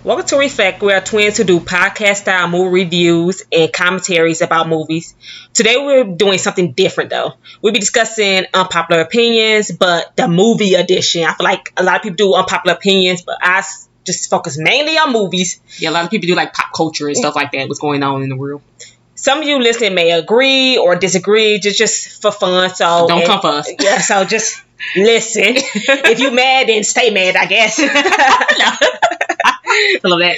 Welcome to Reflect. We are twins who do podcast style movie reviews and commentaries about movies. Today we're doing something different though. We'll be discussing unpopular opinions, but the movie edition. I feel like a lot of people do unpopular opinions, but I just focus mainly on movies. Yeah, a lot of people do like pop culture and stuff like that. What's going on in the world? Some of you listening may agree or disagree, just for fun. So don't come for us. Yeah, so just listen. If you mad, then stay mad, I guess. I love that.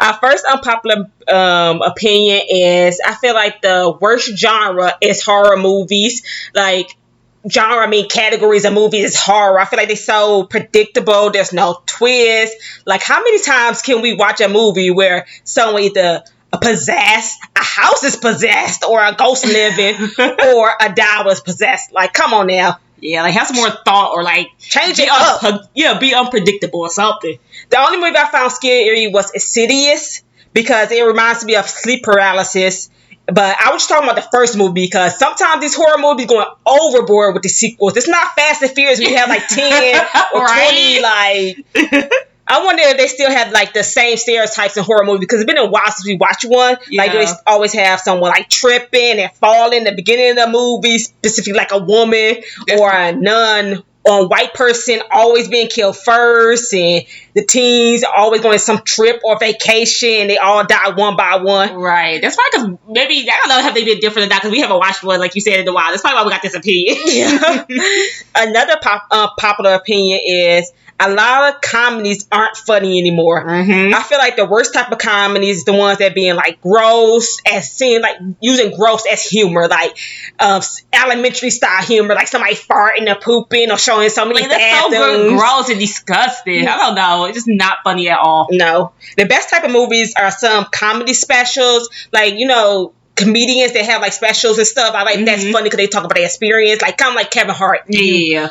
Our first unpopular opinion is I feel like the worst genre is horror movies. Like categories of movies is horror. I feel like they're so predictable. There's no twist. Like, how many times can we watch a movie where someone either possessed, a house is possessed, or a ghost living, or a doll is possessed? Like, come on now. Yeah, like have some more thought or like change it up. Be unpredictable or something. The only movie I found scary was Insidious because it reminds me of sleep paralysis. But I was just talking about the first movie because sometimes these horror movies going overboard with the sequels. It's not Fast and Furious. We have like 10 or 20. Like, I wonder if they still have like the same stereotypes in horror movies because it's been a while since we watched one. Yeah. Like, they always have someone like tripping and falling in the beginning of the movie, specifically like a woman or a nun or a white person always being killed first, and the teens are always going on some trip or vacation. They all die one by one. Right. That's probably because maybe, I don't know how they been different than that because we haven't watched one, like you said, in a while. That's probably why we got this opinion. Yeah. Another popular opinion is a lot of comedies aren't funny anymore. Mm-hmm. I feel like the worst type of comedies is the ones that being like gross, using gross as humor, like elementary style humor, like somebody farting or pooping or showing so many that's so gross and disgusting. I don't know. It's just not funny at all. No. The best type of movies are some comedy specials, like, comedians that have like specials and stuff. I like that's funny because they talk about their experience, like kind of like Kevin Hart. Yeah.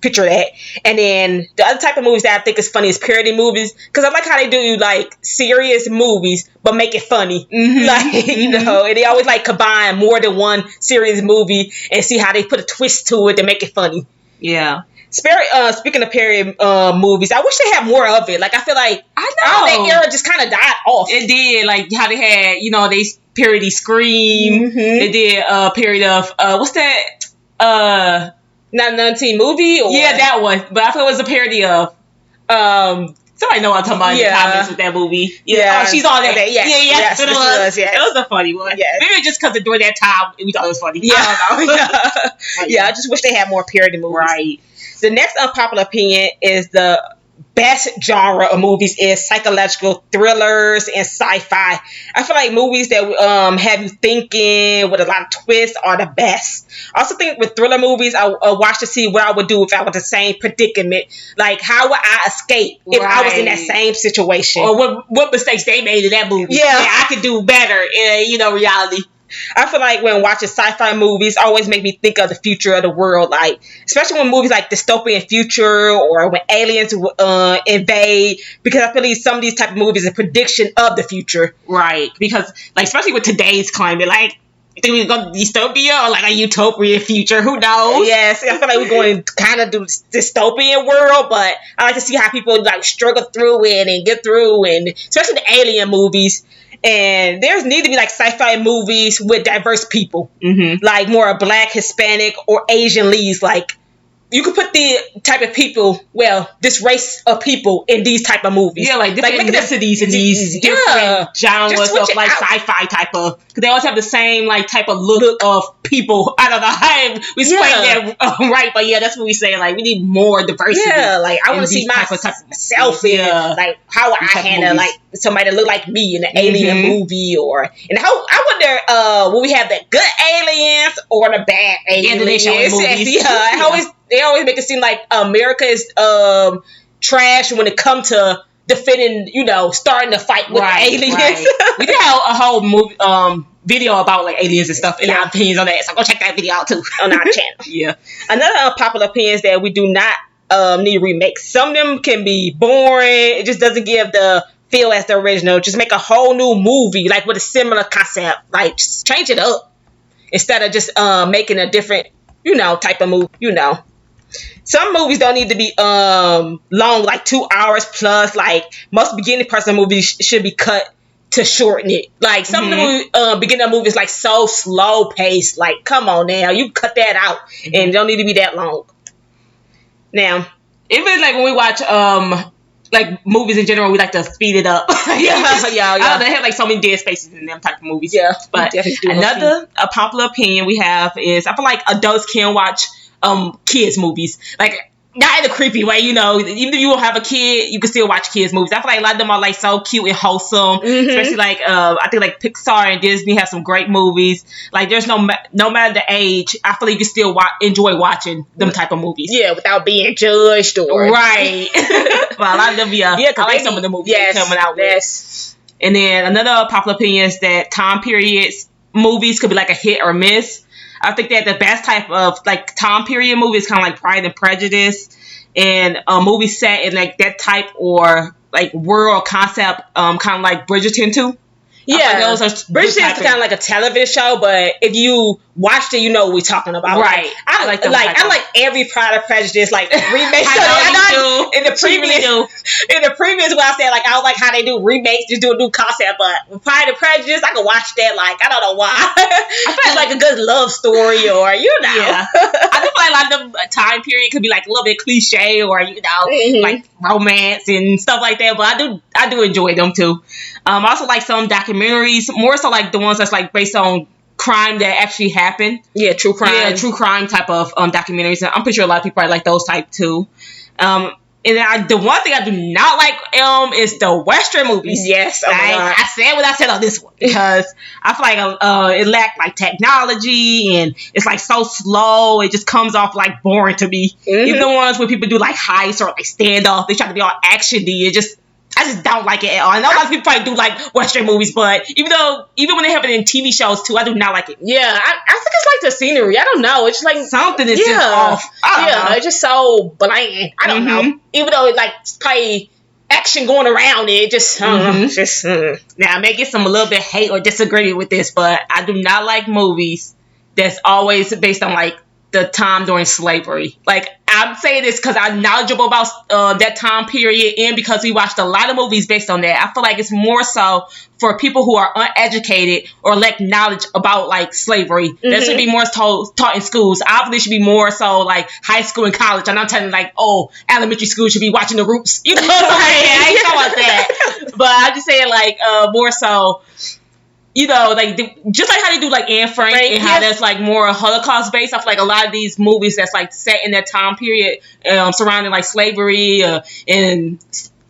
Picture that. And then the other type of movies that I think is funny is parody movies, because I like how they do like serious movies but make it funny. Like, and they always like combine more than one serious movie and see how they put a twist to it to make it funny. Yeah. Speaking of parody movies, I wish they had more of it. Like, I feel like that era just kind of died off. It did. Like how they had, they parody Scream. They did parody of what's that? Not another teen movie? Or? Yeah, that one. But I thought it was a parody of somebody know what I'm talking about in the comments with that movie. Yeah. Oh, she's on that. Yes, it was. It was a funny one. Yes. Maybe just because during that time we thought it was funny. Yeah. I don't know. Yeah, I just wish they had more parody movies. Right. The next unpopular opinion is the best genre of movies is psychological thrillers and sci-fi. I feel like movies that have you thinking with a lot of twists are the best. I also think with thriller movies, I watch to see what I would do if I was in the same predicament. Like, how would I escape if I was in that same situation? Or what mistakes they made in that movie. Yeah. I could do better in, reality. I feel like when watching sci-fi movies, always make me think of the future of the world. Like, especially when movies like dystopian future or when aliens invade, because I feel like some of these type of movies are a prediction of the future. Right. Because, like, especially with today's climate, like, you think we're going to dystopia or like a utopian future? Who knows? Yes, I feel like we're going to kind of do dystopian world, but I like to see how people like struggle through it and get through, and especially the alien movies. And there's need to be like sci-fi movies with diverse people, like more Black, Hispanic, or Asian leads. Like, you could put the type of people, this race of people in these type of movies. Yeah, like different ethnicities in these different genres of like sci-fi type of, because they always have the same like type of look of people. I don't know how we explain that right, but yeah, that's what we say. Like, we need more diversity. Yeah, like I want to see myself in like how I handle like somebody that look like me in an alien movie, and how I wonder will we have the good aliens or the bad aliens? They always make it seem like America is trash when it comes to defending, starting a fight with aliens. Right. We did have a whole movie, video about like aliens and stuff, and our opinions on that. So go check that video out too on our channel. Yeah. Another unpopular opinion is that we do not need remakes. Some of them can be boring. It just doesn't give the feel as the original. Just make a whole new movie like with a similar concept. Like, just change it up instead of just making a different, type of movie. Some movies don't need to be long, like 2 hours plus. Like most beginning person movies should be cut to shorten it. Like some of the beginning of movies like so slow paced. Like come on now, you cut that out and it don't need to be that long. Now, even like when we watch like movies in general, we like to speed it up. Yeah. I don't know, they have like so many dead spaces in them type of movies. Yeah, but another popular opinion we have is I feel like adults can watch kids movies, like not in a creepy way, you know. Even if you don't have a kid, you can still watch kids movies. I feel like a lot of them are like so cute and wholesome, especially like I think like Pixar and Disney have some great movies. Like there's no matter the age, I feel like you can still enjoy watching them type of movies. Yeah, without being judged or right. But a lot of them, I like some of the movies coming out with. And then another popular opinion is that time periods movies could be like a hit or miss. I think that the best type of like time period movie is kind of like Pride and Prejudice, and a movie set in like that type or like world concept, kind of like Bridgerton too. Yeah, Bridgerton is kind of like a television show, but if you watched it, you know what we're talking about. Right. I like every Pride and Prejudice like remake. I know in the previous where I said like I don't like how they do remakes, just do a new concept, but with Pride and Prejudice, I can watch that like I don't know why. I feel like a good love story or you know. Yeah. I do feel like a lot of the time period could be like a little bit cliche or you know like romance and stuff like that, but I do enjoy them too. I also like some documentaries, more so like the ones that's like based on crime that actually happened. Yeah, true crime. Yeah, true crime type of documentaries. And I'm pretty sure a lot of people probably like those type too. And the one thing I do not like is the Western movies. Yes, I said what I said on this one because I feel like it lacked like technology and it's like so slow. It just comes off like boring to me. Even the ones where people do like heists or like standoff, they try to be all actiony. I just don't like it at all. I know a lot of people probably do like Western movies, but even when they have it in TV shows too, I do not like it. Yeah, I think it's like the scenery. I don't know. It's just like something is just off. I don't know. It's just so bland. I don't know. Even though it's like probably action going around it, just now I may get some a little bit hate or disagree with this, but I do not like movies that's always based on like the time during slavery. Like I'm saying this because I'm knowledgeable about that time period and because we watched a lot of movies based on that. I feel like it's more so for people who are uneducated or lack knowledge about like slavery. That should be more taught in schools. Obviously, it should be more so like high school and college. And I'm telling you like, elementary school should be watching The Roots. You know, I ain't talking about that. But I'm just saying like more so. You know, like just like how they do like Anne Frank and how that's like more Holocaust based. I feel like a lot of these movies that's like set in that time period surrounding like slavery and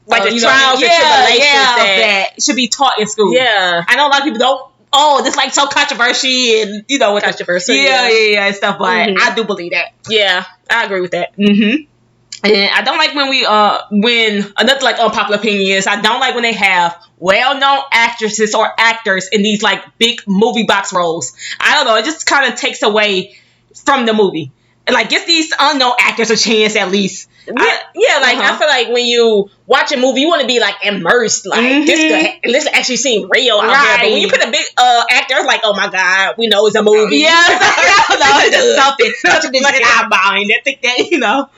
like the trials and tribulations that should be taught in school. Yeah, I know a lot of people don't. This like so controversial and you know what controversial. Yeah, and stuff. But I do believe that. Yeah, I agree with that. And I don't like when another like unpopular opinion is I don't like when they have well-known actresses or actors in these like big movie box roles. I don't know. It just kind of takes away from the movie. And like give these unknown actors a chance at least. I feel like when you watch a movie, you want to be like immersed. Like this actually seem real out there. But when you put a big actor, it's like, oh my god, we know it's a movie. Yeah, I don't know, it's something like I mind. I think that you know.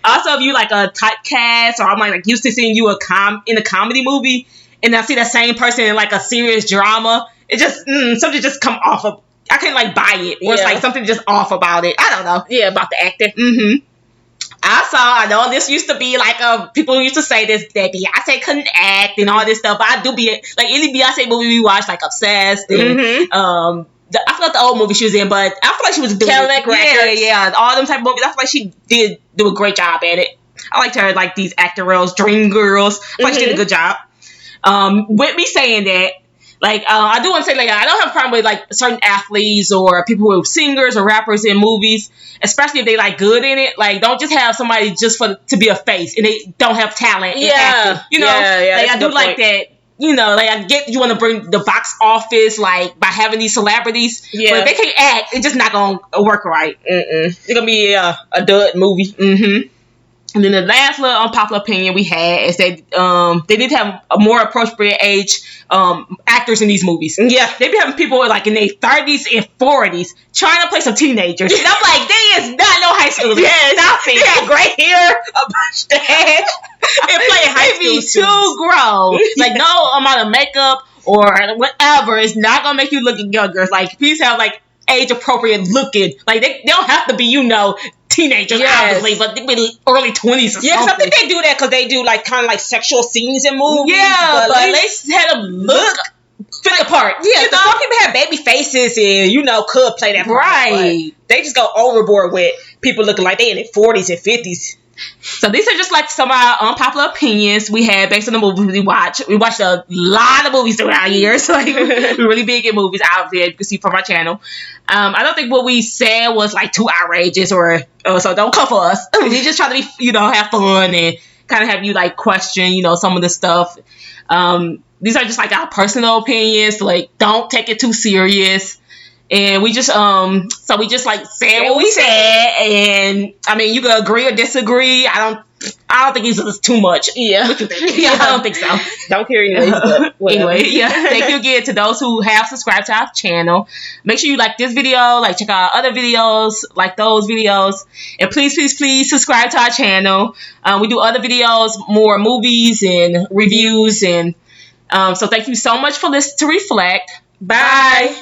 Also, if you like a typecast, or I'm like used to seeing you in a comedy movie, and I see that same person in like a serious drama, it just something just come off of. I can't like buy it, or it's like something just off about it. I don't know. Yeah, about the acting. I know this used to be like people used to say this that Beyonce couldn't act and all this stuff, but I do be like any Beyonce movie we watched, like Obsessed and I forgot the old movie she was in, but I feel like she was doing Cadillac Records. Yeah, all them type of movies. I feel like she did do a great job at it. I liked her like these actor roles, Dream Girls. I feel like she did a good job. With me saying that, like I do want to say like I don't have a problem with like certain athletes or people who are singers or rappers in movies, especially if they like good in it. Like don't just have somebody just to be a face and they don't have talent in acting. You know, like I do like that. You know, like I get you want to bring the box office like by having these celebrities, but if they can't act, it's just not gonna work right. It's gonna be a dud movie. And then the last little unpopular opinion we had is that they need to have a more appropriate age actors in these movies. Yeah. They be having people like in their 30s and 40s trying to play some teenagers. And I'm like, they is not no high schoolers. Yeah, Stop it. They have gray hair, a mustache, and playing high They be school too grown. Like, no amount of makeup or whatever is not going to make you look younger. Like, please have like age appropriate looking. Like, they don't have to be, teenagers, obviously, but they be early 20s or Yeah, something. I think they do that because they do like kind of like sexual scenes in movies. Yeah, but at least had them look fit the part. Yeah, some people have baby faces and could play that part. Right. They just go overboard with people looking like they in their 40s and 50s. So these are just like some of our unpopular opinions we had based on the movies we watch. We watched a lot of movies throughout our years. Like, we're really big in movies out there. You can see from our channel. I don't think what we said was like too outrageous or so don't come for us. We just try to be, have fun and kind of have you like question, some of the stuff. These are just like our personal opinions. Like, don't take it too serious. And we just like said what we said, and I mean, you can agree or disagree. I don't think it's too much. Yeah. What you think? Yeah, I don't think so. Don't care anyways, but whatever. Anyway, yeah. Thank you again to those who have subscribed to our channel. Make sure you like this video, like check out our other videos, like those videos, and please subscribe to our channel. We do other videos, more movies and reviews, and so thank you so much for listening to Reflect. Bye.